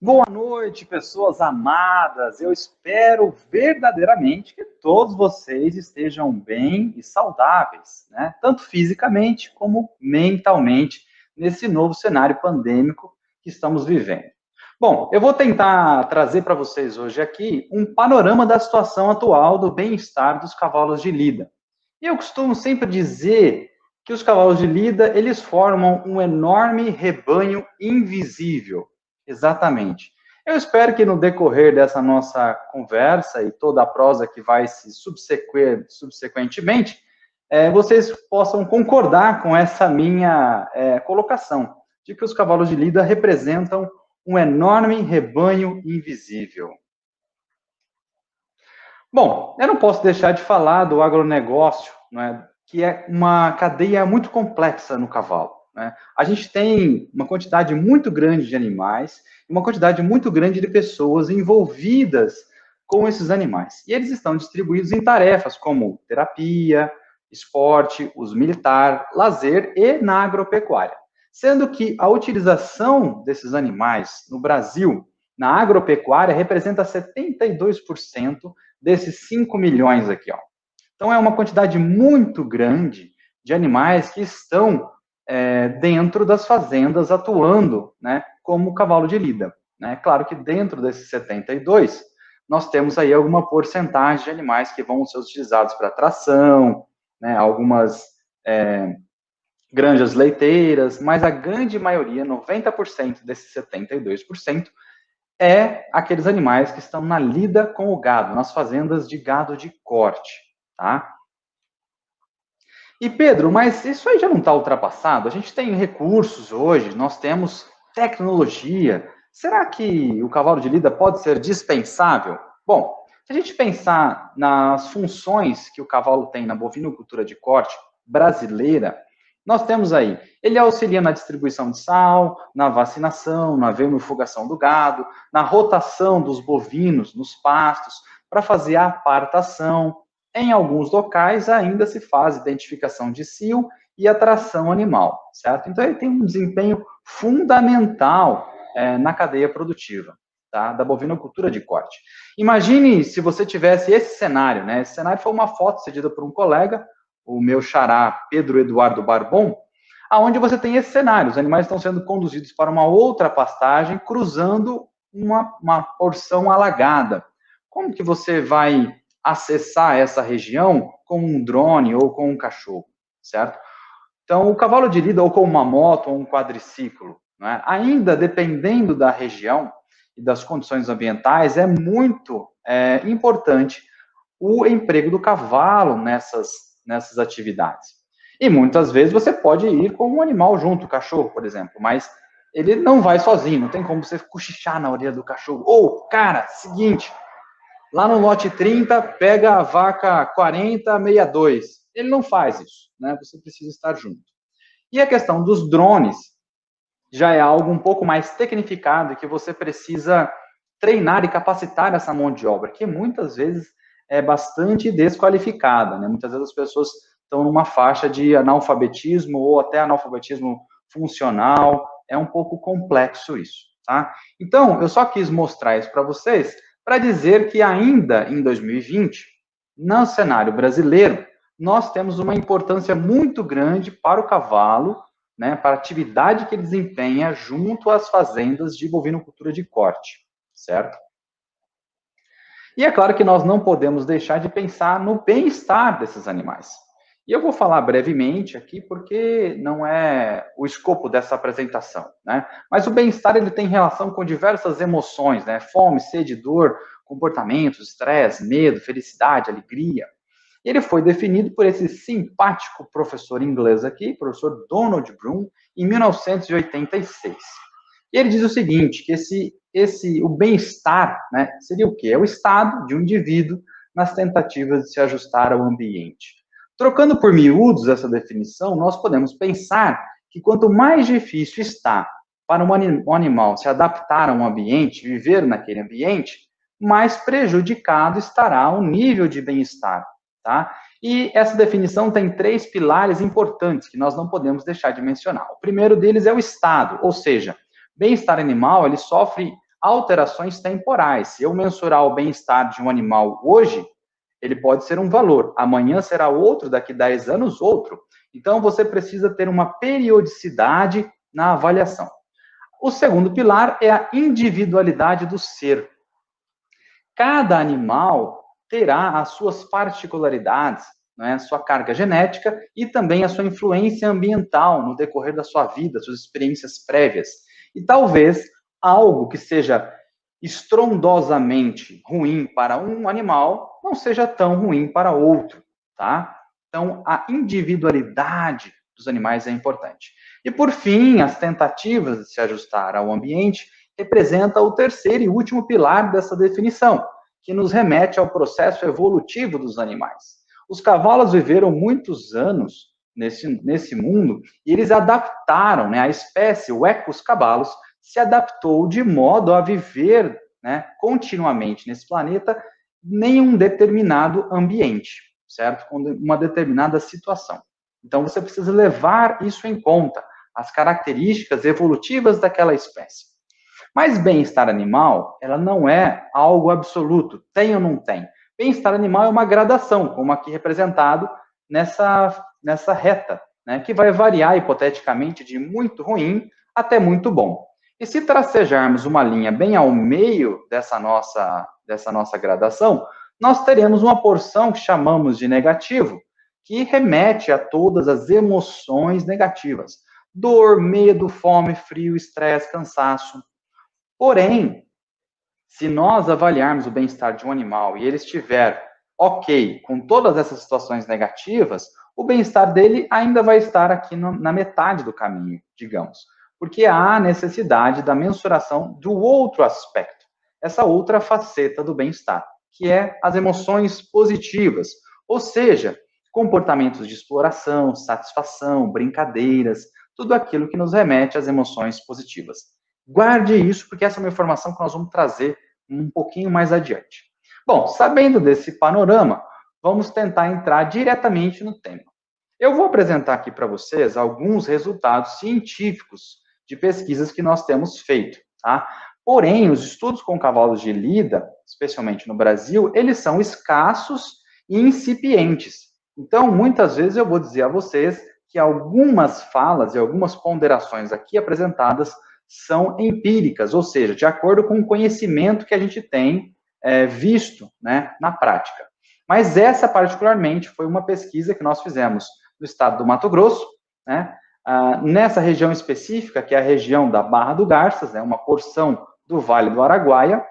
Boa noite, pessoas amadas. Eu espero verdadeiramente que todos vocês estejam bem e saudáveis, né? Tanto fisicamente como mentalmente, nesse novo cenário pandêmico que estamos vivendo. Bom, eu vou tentar trazer para vocês hoje aqui um panorama da situação atual do bem-estar dos cavalos de lida. E eu costumo sempre dizer que os cavalos de lida, eles formam um enorme rebanho invisível. Exatamente. Eu espero que no decorrer dessa nossa conversa e toda a prosa que vai se subsequentemente, vocês possam concordar com essa minha colocação, de que os cavalos de lida representam um enorme rebanho invisível. Bom, eu não posso deixar de falar do agronegócio, né, que é uma cadeia muito complexa no cavalo. Né? A gente tem uma quantidade muito grande de animais e uma quantidade muito grande de pessoas envolvidas com esses animais. E eles estão distribuídos em tarefas como terapia, esporte, uso militar, lazer e na agropecuária. Sendo que a utilização desses animais no Brasil, na agropecuária, representa 72% desses 5 milhões aqui, ó. Então, é uma quantidade muito grande de animais que estão dentro das fazendas atuando, né, como cavalo de lida. Né? Claro que dentro desses 72, nós temos aí alguma porcentagem de animais que vão ser utilizados para tração, né, algumas granjas leiteiras, mas a grande maioria, 90% desses 72%, é aqueles animais que estão na lida com o gado, nas fazendas de gado de corte, tá? E Pedro, mas isso aí já não está ultrapassado? A gente tem recursos hoje, nós temos tecnologia. Será que o cavalo de lida pode ser dispensável? Bom, se a gente pensar nas funções que o cavalo tem na bovinocultura de corte brasileira, nós temos aí, ele auxilia na distribuição de sal, na vacinação, na vermifugação do gado, na rotação dos bovinos nos pastos, para fazer a apartação. Em alguns locais ainda se faz identificação de cio e atração animal, certo? Então ele tem um desempenho fundamental na cadeia produtiva, tá? Da bovinocultura de corte. Imagine se você tivesse esse cenário, né? Esse cenário foi uma foto cedida por um colega, o meu xará Pedro Eduardo Barbon, aonde você tem esse cenário, os animais estão sendo conduzidos para uma outra pastagem, cruzando uma porção alagada. Como que você vai acessar essa região com um drone ou com um cachorro, certo? Então, o cavalo de lida ou com uma moto ou um quadriciclo, né? Ainda dependendo da região e das condições ambientais, é muito importante o emprego do cavalo nessas atividades. E muitas vezes você pode ir com um animal junto, o cachorro, por exemplo, mas ele não vai sozinho, não tem como você cochichar na orelha do cachorro. Ou, cara, seguinte, lá no lote 30, pega a vaca 4062. Ele não faz isso, né? Você precisa estar junto. E a questão dos drones já é algo um pouco mais tecnificado, que você precisa treinar e capacitar essa mão de obra, que muitas vezes é bastante desqualificada, né? Muitas vezes as pessoas estão numa faixa de analfabetismo ou até analfabetismo funcional. É um pouco complexo isso, tá? Então, eu só quis mostrar isso para vocês, para dizer que ainda em 2020, no cenário brasileiro, nós temos uma importância muito grande para o cavalo, né, para a atividade que ele desempenha junto às fazendas de bovinocultura de corte, certo? E é claro que nós não podemos deixar de pensar no bem-estar desses animais. E eu vou falar brevemente aqui, porque não é o escopo dessa apresentação, né? Mas o bem-estar, ele tem relação com diversas emoções, né? Fome, sede, dor, comportamentos, estresse, medo, felicidade, alegria. Ele foi definido por esse simpático professor inglês aqui, professor Donald Bloom, em 1986. E ele diz o seguinte, que o bem-estar, né, seria o quê? É o estado de um indivíduo nas tentativas de se ajustar ao ambiente. Trocando por miúdos essa definição, nós podemos pensar que quanto mais difícil está para um animal se adaptar a um ambiente, viver naquele ambiente, mais prejudicado estará o nível de bem-estar. Tá? E essa definição tem 3 pilares importantes que nós não podemos deixar de mencionar. O primeiro deles é o estado, ou seja, bem-estar animal, ele sofre alterações temporais. Se eu mensurar o bem-estar de um animal hoje, ele pode ser um valor, amanhã será outro, daqui 10 anos outro. Então, você precisa ter uma periodicidade na avaliação. O segundo pilar é a individualidade do ser. Cada animal terá as suas particularidades, né, sua carga genética e também a sua influência ambiental no decorrer da sua vida, suas experiências prévias. E talvez algo que seja estrondosamente ruim para um animal não seja tão ruim para outro, tá? Então, a individualidade dos animais é importante. E, por fim, as tentativas de se ajustar ao ambiente representa o terceiro e último pilar dessa definição, que nos remete ao processo evolutivo dos animais. Os cavalos viveram muitos anos nesse mundo e eles adaptaram, né, a espécie, o Equus cavalos, se adaptou de modo a viver, né, continuamente nesse planeta em um determinado ambiente, certo? Com uma determinada situação. Então, você precisa levar isso em conta, as características evolutivas daquela espécie. Mas bem-estar animal, ela não é algo absoluto, tem ou não tem. Bem-estar animal é uma gradação, como aqui representado nessa reta, né, que vai variar hipoteticamente de muito ruim até muito bom. E se tracejarmos uma linha bem ao meio dessa nossa gradação, nós teremos uma porção que chamamos de negativo, que remete a todas as emoções negativas. Dor, medo, fome, frio, estresse, cansaço. Porém, se nós avaliarmos o bem-estar de um animal e ele estiver ok com todas essas situações negativas, o bem-estar dele ainda vai estar aqui na metade do caminho, digamos. Porque há necessidade da mensuração do outro aspecto, essa outra faceta do bem-estar, que é as emoções positivas, ou seja, comportamentos de exploração, satisfação, brincadeiras, tudo aquilo que nos remete às emoções positivas. Guarde isso, porque essa é uma informação que nós vamos trazer um pouquinho mais adiante. Bom, sabendo desse panorama, vamos tentar entrar diretamente no tema. Eu vou apresentar aqui para vocês alguns resultados científicos de pesquisas que nós temos feito, tá? Porém, os estudos com cavalos de lida, especialmente no Brasil, eles são escassos e incipientes. Então, muitas vezes eu vou dizer a vocês que algumas falas e algumas ponderações aqui apresentadas são empíricas, ou seja, de acordo com o conhecimento que a gente tem visto, né, na prática. Mas essa, particularmente, foi uma pesquisa que nós fizemos no estado do Mato Grosso, né, nessa região específica, que é a região da Barra do Garças, né, uma porção do Vale do Araguaia,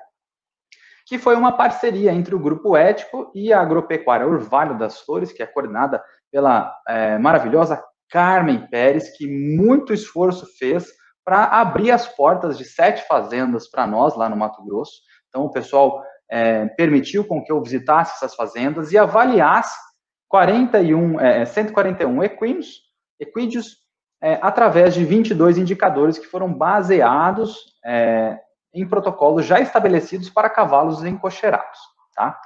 que foi uma parceria entre o Grupo Ético e a Agropecuária Orvalho das Flores, que é coordenada pela maravilhosa Carmen Pérez, que muito esforço fez para abrir as portas de 7 fazendas para nós lá no Mato Grosso. Então, o pessoal permitiu com que eu visitasse essas fazendas e avaliasse 141 equídeos através de 22 indicadores que foram baseados em protocolos já estabelecidos para cavalos encocheirados, tá?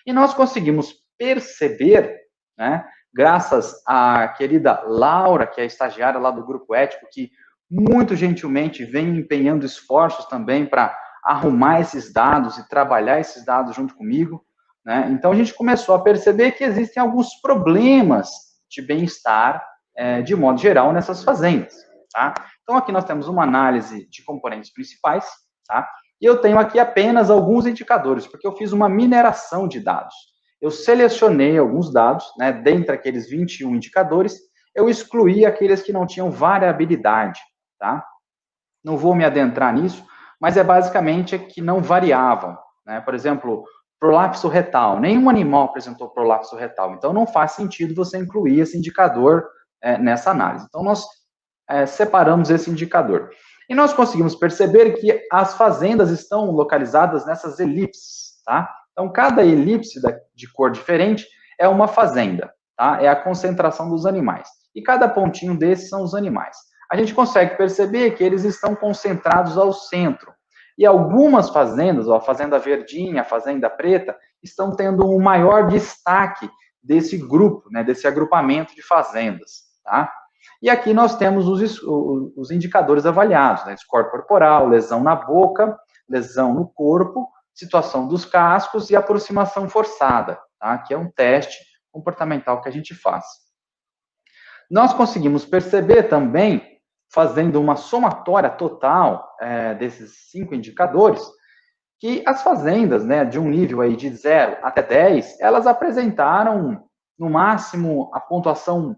E nós conseguimos perceber, né, graças à querida Laura, que é a estagiária lá do Grupo Ético, que muito gentilmente vem empenhando esforços também para arrumar esses dados e trabalhar esses dados junto comigo, né? Então, a gente começou a perceber que existem alguns problemas de bem-estar, de modo geral, nessas fazendas, tá? Então, aqui nós temos uma análise de componentes principais, tá? E eu tenho aqui apenas alguns indicadores, porque eu fiz uma mineração de dados. Eu selecionei alguns dados, né, dentre aqueles 21 indicadores, eu excluí aqueles que não tinham variabilidade, tá? Não vou me adentrar nisso, mas é basicamente que não variavam, né? Por exemplo, prolapso retal. Nenhum animal apresentou prolapso retal, então não faz sentido você incluir esse indicador nessa análise. Então, nós separamos esse indicador. E nós conseguimos perceber que as fazendas estão localizadas nessas elipses, tá? Então, cada elipse de cor diferente é uma fazenda, tá? É a concentração dos animais. E cada pontinho desses são os animais. A gente consegue perceber que eles estão concentrados ao centro. E algumas fazendas, a fazenda verdinha, a fazenda preta, estão tendo um maior destaque desse grupo, né, desse agrupamento de fazendas, tá? E aqui nós temos os indicadores avaliados, né, score corporal, lesão na boca, lesão no corpo, situação dos cascos e aproximação forçada, tá? Que é um teste comportamental que a gente faz. Nós conseguimos perceber também, fazendo uma somatória total desses 5 indicadores, que as fazendas, né, de um nível aí de 0 até 10, elas apresentaram, no máximo, a pontuação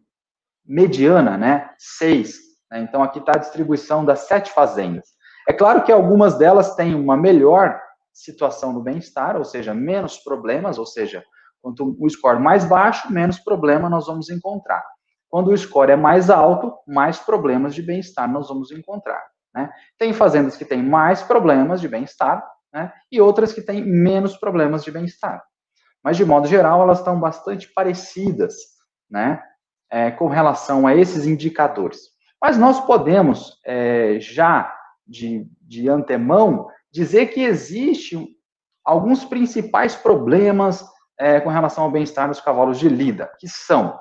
mediana, né, 6. Né? Então, aqui está a distribuição das 7 fazendas. É claro que algumas delas têm uma melhor situação no bem-estar, ou seja, menos problemas, ou seja, quanto o score mais baixo, menos problema nós vamos encontrar. Quando o score é mais alto, mais problemas de bem-estar nós vamos encontrar. Né? Tem fazendas que têm mais problemas de bem-estar, né? E outras que têm menos problemas de bem-estar. Mas, de modo geral, elas estão bastante parecidas, né? Com relação a esses indicadores. Mas nós podemos, já de antemão, dizer que existem alguns principais problemas com relação ao bem-estar dos cavalos de lida, que são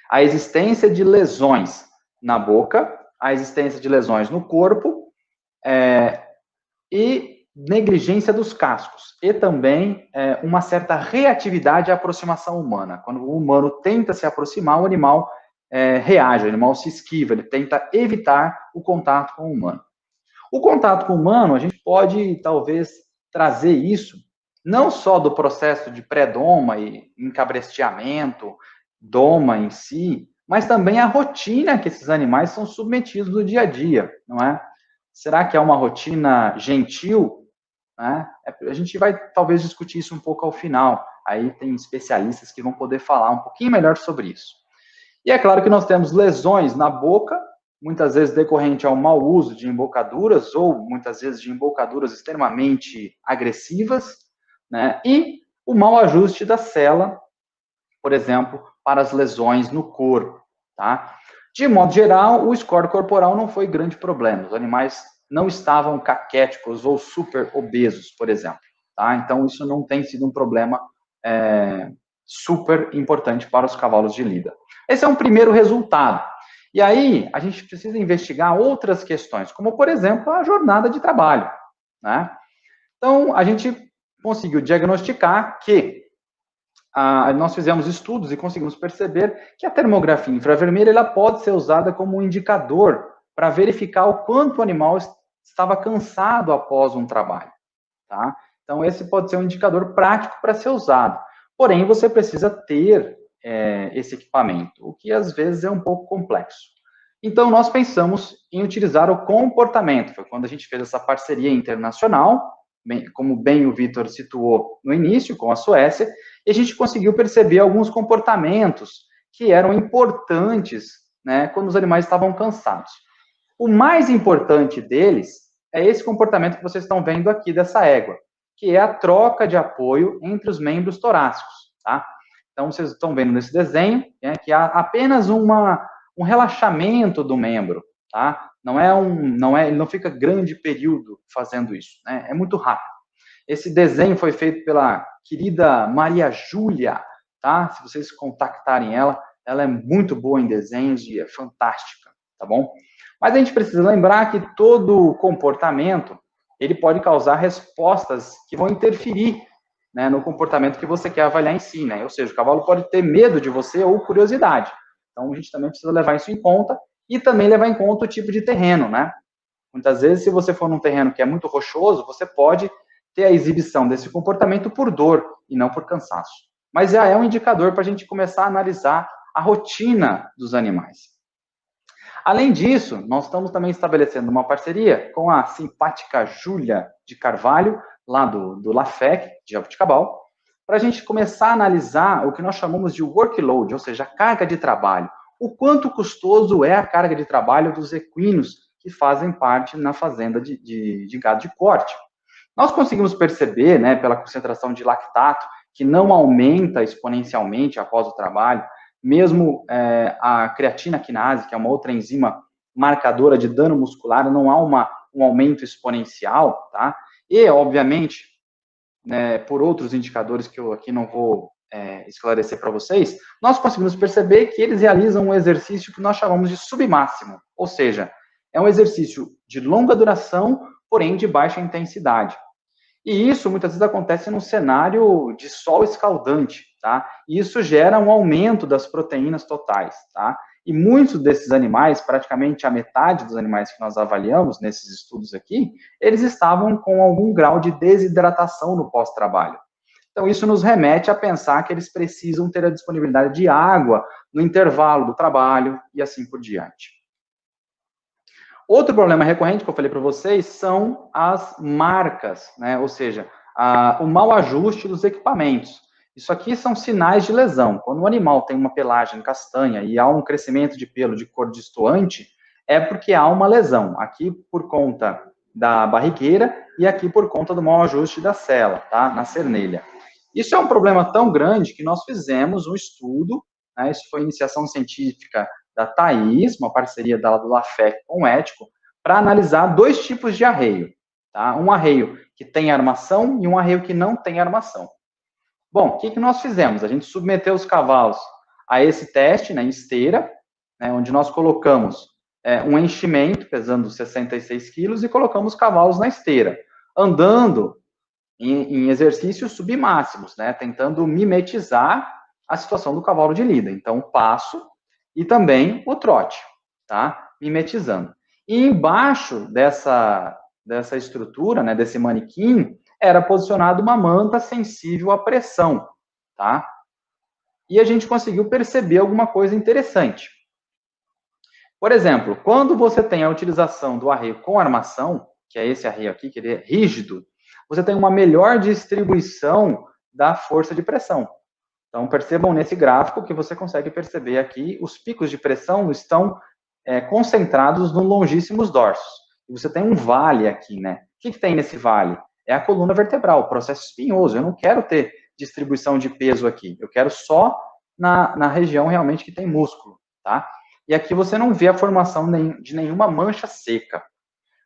a existência de lesões na boca, a existência de lesões no corpo e negligência dos cascos. E também uma certa reatividade à aproximação humana. Quando o humano tenta se aproximar, o animal reage, o animal se esquiva, ele tenta evitar o contato com o humano. O contato com o humano, a gente pode, talvez, trazer isso, não só do processo de pré-doma e encabresteamento, doma em si, mas também a rotina que esses animais são submetidos no dia a dia, não é? Será que é uma rotina gentil? Né? A gente vai, talvez, discutir isso um pouco ao final. Aí tem especialistas que vão poder falar um pouquinho melhor sobre isso. E é claro que nós temos lesões na boca, muitas vezes decorrente ao mau uso de embocaduras, ou muitas vezes de embocaduras extremamente agressivas, né? E o mau ajuste da sela, por exemplo, para as lesões no corpo, tá? De modo geral, o score corporal não foi grande problema. Os animais não estavam caquéticos ou super obesos, por exemplo, tá? Então, isso não tem sido um problema super importante para os cavalos de lida. Esse é um primeiro resultado. E aí, a gente precisa investigar outras questões, como, por exemplo, a jornada de trabalho, né? Então, a gente conseguiu diagnosticar que nós fizemos estudos e conseguimos perceber que a termografia infravermelha ela pode ser usada como um indicador para verificar o quanto o animal estava cansado após um trabalho, tá? Então, esse pode ser um indicador prático para ser usado. Porém, você precisa ter esse equipamento, o que às vezes é um pouco complexo. Então, nós pensamos em utilizar o comportamento. Foi quando a gente fez essa parceria internacional, como bem o Vitor situou no início, com a Suécia, e a gente conseguiu perceber alguns comportamentos que eram importantes, né, quando os animais estavam cansados. O mais importante deles é esse comportamento que vocês estão vendo aqui dessa égua, que é a troca de apoio entre os membros torácicos, tá? Então, vocês estão vendo nesse desenho, né, que há apenas um relaxamento do membro, tá? Ele não fica grande período fazendo isso, né? É muito rápido. Esse desenho foi feito pela querida Maria Júlia, tá? Se vocês contactarem ela é muito boa em desenhos e é fantástica, tá bom? Mas a gente precisa lembrar que todo comportamento, ele pode causar respostas que vão interferir, né, no comportamento que você quer avaliar em si, né? Ou seja, o cavalo pode ter medo de você ou curiosidade. Então, a gente também precisa levar isso em conta e também levar em conta o tipo de terreno, né? Muitas vezes, se você for num terreno que é muito rochoso, você pode ter a exibição desse comportamento por dor e não por cansaço. Mas já é um indicador para a gente começar a analisar a rotina dos animais. Além disso, nós estamos também estabelecendo uma parceria com a simpática Júlia de Carvalho, lá do LAFEC, de Jabuticabal, para a gente começar a analisar o que nós chamamos de workload, ou seja, a carga de trabalho. O quanto custoso é a carga de trabalho dos equinos que fazem parte na fazenda de gado de corte. Nós conseguimos perceber, né, pela concentração de lactato, que não aumenta exponencialmente após o trabalho, mesmo a creatina quinase, que é uma outra enzima marcadora de dano muscular, não há um aumento exponencial, tá? E, obviamente, né, por outros indicadores que eu aqui não vou esclarecer para vocês, nós conseguimos perceber que eles realizam um exercício que nós chamamos de submáximo, ou seja, é um exercício de longa duração porém de baixa intensidade. E isso muitas vezes acontece num cenário de sol escaldante, tá? E isso gera um aumento das proteínas totais, tá? E muitos desses animais, praticamente a metade dos animais que nós avaliamos nesses estudos aqui, eles estavam com algum grau de desidratação no pós-trabalho. Então, isso nos remete a pensar que eles precisam ter a disponibilidade de água no intervalo do trabalho e assim por diante. Outro problema recorrente que eu falei para vocês são as marcas, né? Ou seja, o mau ajuste dos equipamentos. Isso aqui são sinais de lesão. Quando o animal tem uma pelagem castanha e há um crescimento de pelo de cor destoante, é porque há uma lesão. Aqui por conta da barrigueira e aqui por conta do mau ajuste da sela, tá? Na cernelha. Isso é um problema tão grande que nós fizemos um estudo, né? Isso foi iniciação científica da Thaís, uma parceria dela do LAFEC com o ético, para analisar dois tipos de arreio. Tá? Um arreio que tem armação e um arreio que não tem armação. Bom, o que nós fizemos? A gente submeteu os cavalos a esse teste, né, em esteira, né, onde nós colocamos um enchimento pesando 66 quilos e colocamos os cavalos na esteira, andando em exercícios submáximos, né, tentando mimetizar a situação do cavalo de lida. Então, o passo e também o trote, tá? Mimetizando. E embaixo dessa estrutura, né, desse manequim, era posicionada uma manta sensível à pressão, tá? E a gente conseguiu perceber alguma coisa interessante. Por exemplo, quando você tem a utilização do arreio com armação, que é esse arreio aqui, que ele é rígido, você tem uma melhor distribuição da força de pressão. Então, percebam nesse gráfico que você consegue perceber aqui, os picos de pressão estão concentrados nos longíssimos dorsos. E você tem um vale aqui, né? O que tem nesse vale? É a coluna vertebral, o processo espinhoso. Eu não quero ter distribuição de peso aqui. Eu quero só na região realmente que tem músculo, tá? E aqui você não vê a formação de nenhuma mancha seca.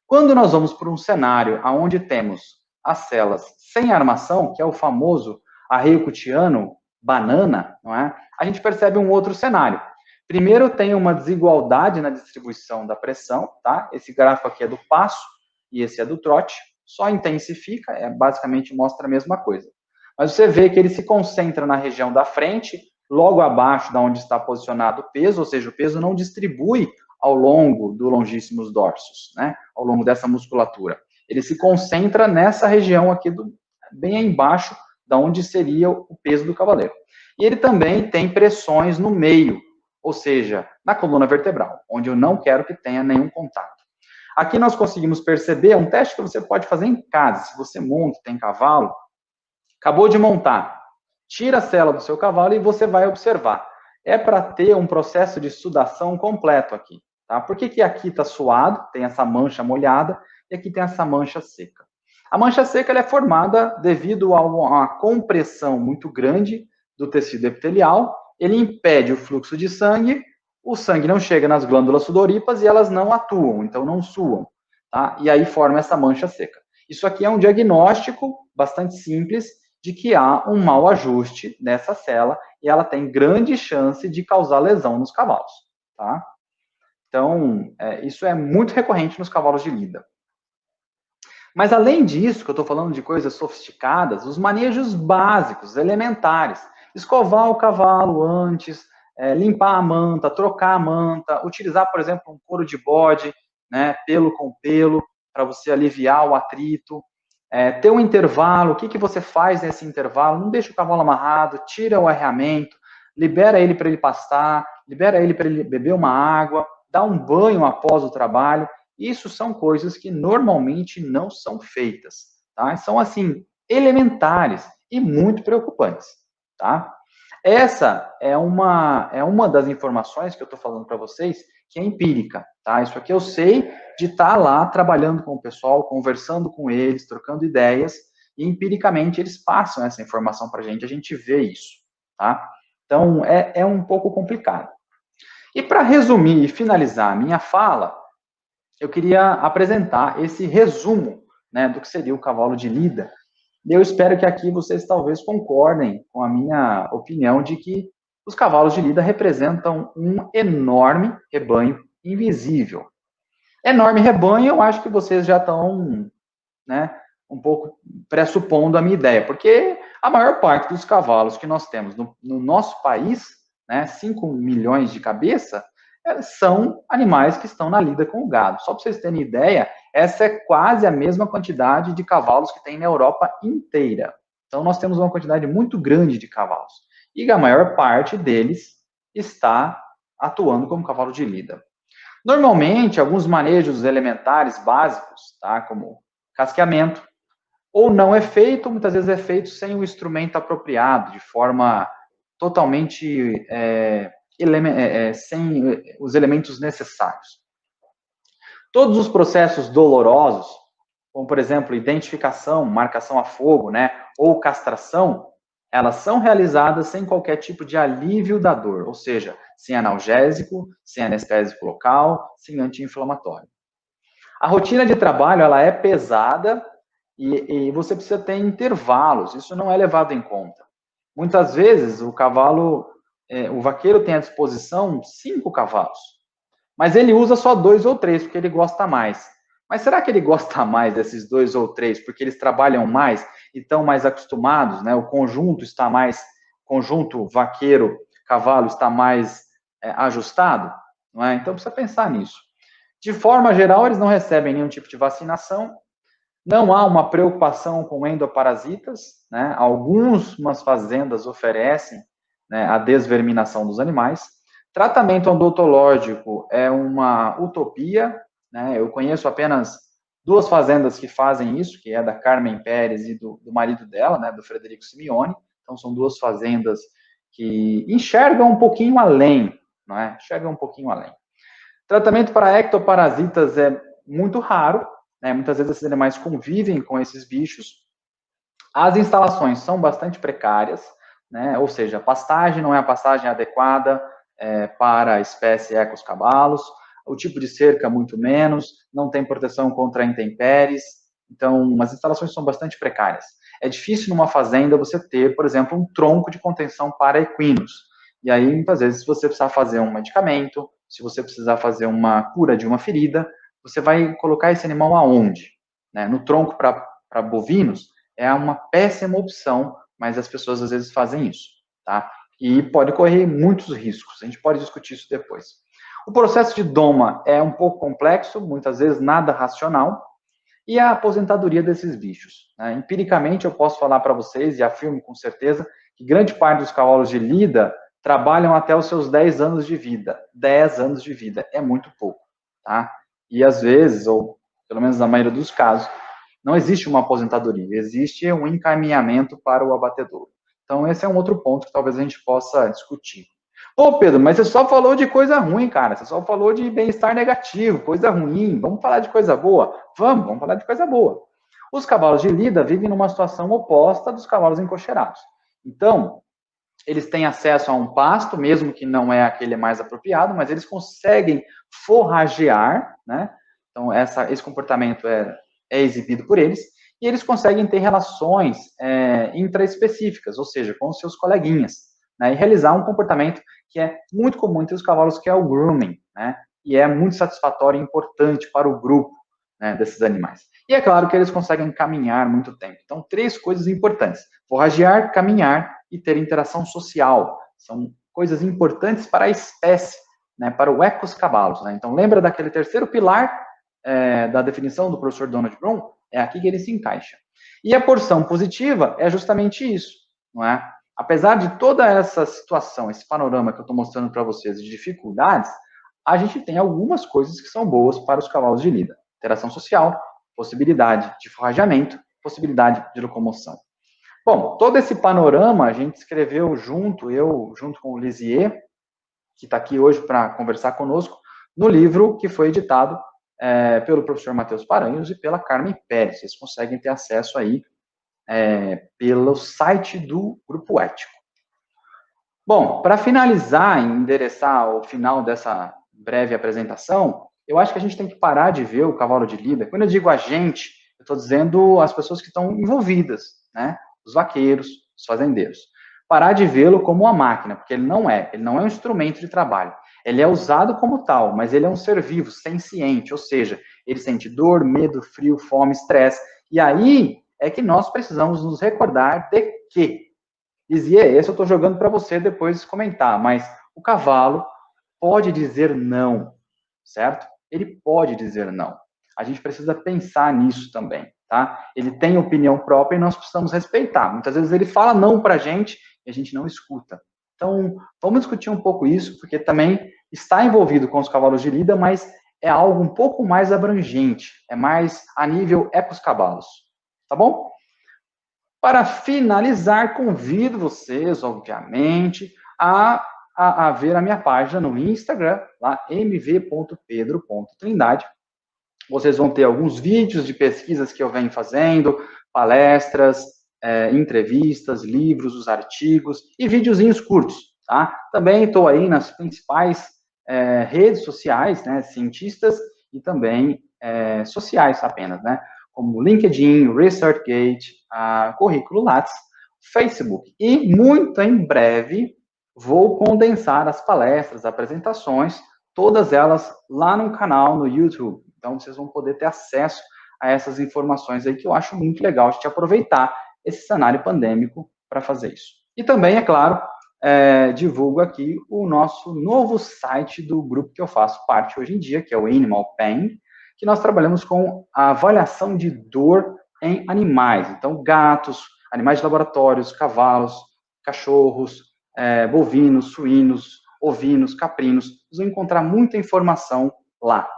Quando nós vamos para um cenário onde temos as células sem armação, que é o famoso arreio cutiano, banana, não é? A gente percebe um outro cenário. Primeiro, tem uma desigualdade na distribuição da pressão, tá? Esse gráfico aqui é do passo e esse é do trote. Só intensifica, basicamente mostra a mesma coisa. Mas você vê que ele se concentra na região da frente, logo abaixo da onde está posicionado o peso, ou seja, o peso não distribui ao longo do longíssimos dorsos, né? Ao longo dessa musculatura. Ele se concentra nessa região aqui, bem aí embaixo, da onde seria o peso do cavaleiro. E ele também tem pressões no meio, ou seja, na coluna vertebral, onde eu não quero que tenha nenhum contato. Aqui nós conseguimos perceber, um teste que você pode fazer em casa, se você monta, tem cavalo, acabou de montar, tira a sela do seu cavalo e você vai observar. É para ter um processo de sudação completo aqui, tá? Por que aqui está suado, tem essa mancha molhada, e aqui tem essa mancha seca? A mancha seca ela é formada devido a uma compressão muito grande do tecido epitelial, ele impede o fluxo de sangue, o sangue não chega nas glândulas sudoríparas e elas não atuam, então não suam, tá? E aí forma essa mancha seca. Isso aqui é um diagnóstico bastante simples de que há um mau ajuste nessa célula e ela tem grande chance de causar lesão nos cavalos, tá? Então, isso é muito recorrente nos cavalos de lida. Mas além disso, que eu estou falando de coisas sofisticadas, os manejos básicos, elementares, escovar o cavalo antes, limpar a manta, trocar a manta, utilizar, por exemplo, um couro de bode, né, pelo com pelo, para você aliviar o atrito, ter um intervalo, o que você faz nesse intervalo? Não deixa o cavalo amarrado, tira o arreamento, libera ele para ele pastar, libera ele para ele beber uma água, dá um banho após o trabalho. Isso são coisas que normalmente não são feitas, tá? São, assim, elementares e muito preocupantes, tá? Essa é uma das informações que eu estou falando para vocês que é empírica, tá? Isso aqui eu sei de estar lá trabalhando com o pessoal, conversando com eles, trocando ideias, e empiricamente eles passam essa informação para a gente vê isso, tá? Então, é um pouco complicado. E para resumir e finalizar a minha fala, eu queria apresentar esse resumo, né, do que seria o cavalo de lida. Eu espero que aqui vocês talvez concordem com a minha opinião de que os cavalos de lida representam um enorme rebanho invisível. Enorme rebanho, eu acho que vocês já estão, né, um pouco pressupondo a minha ideia, porque a maior parte dos cavalos que nós temos no nosso país, né, 5 milhões de cabeça, são animais que estão na lida com o gado. Só para vocês terem ideia, essa é quase a mesma quantidade de cavalos que tem na Europa inteira. Então, nós temos uma quantidade muito grande de cavalos. E a maior parte deles está atuando como cavalo de lida. Normalmente, alguns manejos elementares básicos, tá, como casqueamento, ou não é feito, muitas vezes é feito sem o instrumento apropriado, de forma totalmente sem os elementos necessários. Todos os processos dolorosos, como por exemplo, identificação, marcação a fogo, né, ou castração, elas são realizadas sem qualquer tipo de alívio da dor, ou seja, sem analgésico, sem anestésico local, sem anti-inflamatório. A rotina de trabalho, ela é pesada e você precisa ter intervalos, isso não é levado em conta. Muitas vezes, o vaqueiro tem à disposição 5 cavalos, mas ele usa só 2 ou 3, porque ele gosta mais. Mas será que ele gosta mais desses 2 ou 3, porque eles trabalham mais e estão mais acostumados, né? O conjunto vaqueiro-cavalo está mais ajustado? Não é? Então, precisa pensar nisso. De forma geral, eles não recebem nenhum tipo de vacinação, não há uma preocupação com endoparasitas, né? Algumas fazendas oferecem, né, a desverminação dos animais. Tratamento odontológico é uma utopia, né? Eu conheço apenas 2 fazendas que fazem isso, que é da Carmen Pérez e do marido dela, né, do Frederico Simeone. Então, são 2 fazendas que enxergam um pouquinho além, não é? Enxergam um pouquinho além. Tratamento para ectoparasitas é muito raro, né? Muitas vezes esses animais convivem com esses bichos. As instalações são bastante precárias, né? Ou seja, a pastagem não é a pastagem adequada para a espécie ecos cavalos, o tipo de cerca muito menos, não tem proteção contra intempéries, então as instalações são bastante precárias. É difícil numa fazenda você ter, por exemplo, um tronco de contenção para equinos. E aí, muitas vezes, se você precisar fazer um medicamento, se você precisar fazer uma cura de uma ferida, você vai colocar esse animal aonde? Né? No tronco para bovinos é uma péssima opção, mas as pessoas às vezes fazem isso, tá? E pode correr muitos riscos, a gente pode discutir isso depois. O processo de doma é um pouco complexo, muitas vezes nada racional, e a aposentadoria desses bichos. Né? Empiricamente, eu posso falar para vocês, e afirmo com certeza, que grande parte dos cavalos de lida trabalham até os seus 10 anos de vida. 10 anos de vida é muito pouco, tá? E às vezes, ou pelo menos na maioria dos casos, não existe uma aposentadoria, existe um encaminhamento para o abatedouro. Então, esse é um outro ponto que talvez a gente possa discutir. Pô, Pedro, mas você só falou de coisa ruim, cara. Você só falou de bem-estar negativo, coisa ruim. Vamos falar de coisa boa? Vamos falar de coisa boa. Os cavalos de lida vivem numa situação oposta dos cavalos encocheirados. Então, eles têm acesso a um pasto, mesmo que não é aquele mais apropriado, mas eles conseguem forragear, né? Então, esse comportamento é exibido por eles, e eles conseguem ter relações intraespecíficas, ou seja, com os seus coleguinhas, né? E realizar um comportamento que é muito comum entre os cavalos, que é o grooming, né? E é muito satisfatório e importante para o grupo, né, desses animais. E é claro que eles conseguem caminhar muito tempo. Então, 3 coisas importantes: forragear, caminhar e ter interação social. São coisas importantes para a espécie, né, para o ecos cavalos. Né? Então, lembra daquele terceiro pilar da definição do professor Donald Bloom? É aqui que ele se encaixa. E a porção positiva é justamente isso, não é? Apesar de toda essa situação, esse panorama que eu estou mostrando para vocês de dificuldades, a gente tem algumas coisas que são boas para os cavalos de lida. Interação social, possibilidade de forrageamento, possibilidade de locomoção. Bom, todo esse panorama a gente escreveu junto com o Lisier, que está aqui hoje para conversar conosco, no livro que foi editado pelo professor Matheus Paranhos e pela Carmen Pérez. Vocês conseguem ter acesso aí pelo site do Grupo Ético. Bom, para finalizar e endereçar o final dessa breve apresentação, eu acho que a gente tem que parar de ver o cavalo de lida. Quando eu digo a gente, eu estou dizendo as pessoas que estão envolvidas, né? Os vaqueiros, os fazendeiros. Parar de vê-lo como uma máquina, porque ele não é um instrumento de trabalho. Ele é usado como tal, mas ele é um ser vivo, senciente, ou seja, ele sente dor, medo, frio, fome, estresse. E aí é que nós precisamos nos recordar de que, dizia esse, eu estou jogando para você depois comentar, mas o cavalo pode dizer não, certo? Ele pode dizer não. A gente precisa pensar nisso também, tá? Ele tem opinião própria e nós precisamos respeitar. Muitas vezes ele fala não para a gente e a gente não escuta. Então, vamos discutir um pouco isso, porque também está envolvido com os cavalos de lida, mas é algo um pouco mais abrangente, é mais a nível ecos-cavalos, tá bom? Para finalizar, convido vocês, obviamente, a ver a minha página no Instagram, lá mv.pedro.trindade. Vocês vão ter alguns vídeos de pesquisas que eu venho fazendo, palestras, entrevistas, livros, os artigos e videozinhos curtos, tá? Também estou aí nas principais redes sociais, né, cientistas e também sociais apenas, né? Como LinkedIn, ResearchGate, Currículo Lattes, Facebook. E muito em breve vou condensar as palestras, apresentações, todas elas lá no canal, no YouTube. Então, vocês vão poder ter acesso a essas informações aí, que eu acho muito legal de aproveitar esse cenário pandêmico para fazer isso. E também, é claro, divulgo aqui o nosso novo site do grupo que eu faço parte hoje em dia, que é o Animal Pain, que nós trabalhamos com a avaliação de dor em animais. Então, gatos, animais de laboratórios, cavalos, cachorros, bovinos, suínos, ovinos, caprinos. Vocês vão encontrar muita informação lá.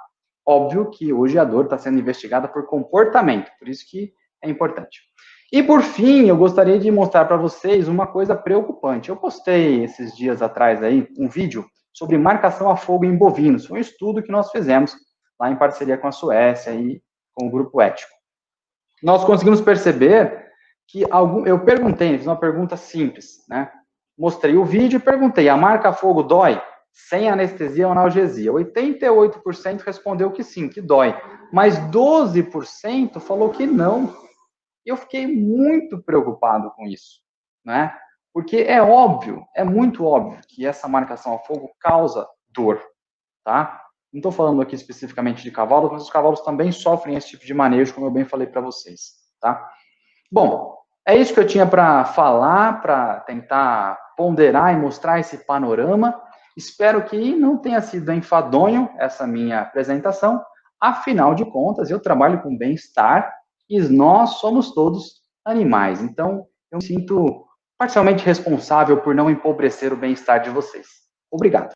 Óbvio que hoje a dor está sendo investigada por comportamento, por isso que é importante. E por fim, eu gostaria de mostrar para vocês uma coisa preocupante. Eu postei esses dias atrás aí um vídeo sobre marcação a fogo em bovinos. Foi um estudo que nós fizemos lá em parceria com a Suécia e com o Grupo Ético. Nós conseguimos perceber que eu perguntei, fiz uma pergunta simples, né? Mostrei o vídeo e perguntei, a marca a fogo dói? Sem anestesia ou analgesia. 88% respondeu que sim, que dói. Mas 12% falou que não. Eu fiquei muito preocupado com isso, né? Porque é óbvio, é muito óbvio que essa marcação a fogo causa dor, tá? Não estou falando aqui especificamente de cavalos, mas os cavalos também sofrem esse tipo de manejo, como eu bem falei para vocês, tá? Bom, é isso que eu tinha para falar, para tentar ponderar e mostrar esse panorama. Espero que não tenha sido enfadonho essa minha apresentação. Afinal de contas, eu trabalho com bem-estar e nós somos todos animais. Então, eu me sinto parcialmente responsável por não empobrecer o bem-estar de vocês. Obrigado.